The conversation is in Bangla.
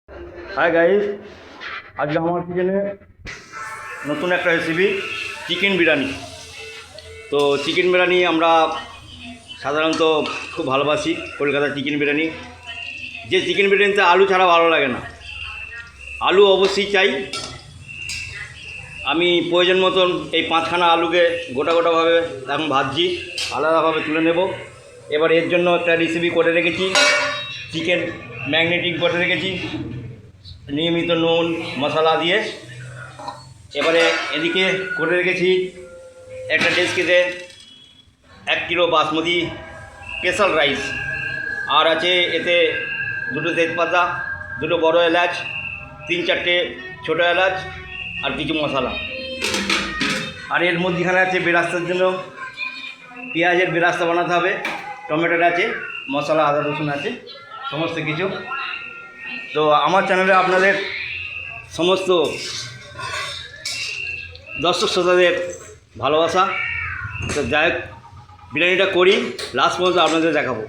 হাই গাইস, আজকে আমার কিচেনে নতুন একটা রেসিপি চিকেন বিরিয়ানি। তো চিকেন বিরিয়ানি আমরা সাধারণত খুব ভালোবাসি, কলকাতার চিকেন বিরিয়ানি। যে চিকেন বিরিয়ানিতে আলু ছাড়া ভালো লাগে না, আলু অবশ্যই চাই। আমি প্রয়োজন মতন এই 5খানা আলুকে গোটা গোটাভাবে এখন ভাজছি, আলাদাভাবে তুলে নেব। এবার এর জন্য একটা রেসিপি করে রেখেছি, চিকেন ম্যাগনেটিং করে রেখেছি নিয়মিত নুন মশলা দিয়ে। এবারে এদিকে করে রেখেছি একটা ডেস্কিতে 1 কিলো বাসমতি স্পেশাল রাইস, আর আছে এতে 2টো তেজপাতা, 2টো বড় এলাচ, 3-4টে ছোটো এলাচ আর কিছু মশলা। আর এর মধ্যেখানে আছে বেরাস্তার জন্য পেঁয়াজের বেরাস্তা বানাতে হবে, টমেটোর আছে, মশলা আদা রসুন আছে, সমস্ত কিছু। তো আমার চ্যানেলে আপনাদের সমস্ত দর্শক শ্রোতাদের ভালোবাসা। তো যাই হোক, বিরিয়ানিটা করি, লাস্ট পর্যন্ত আপনাদের দেখাবো।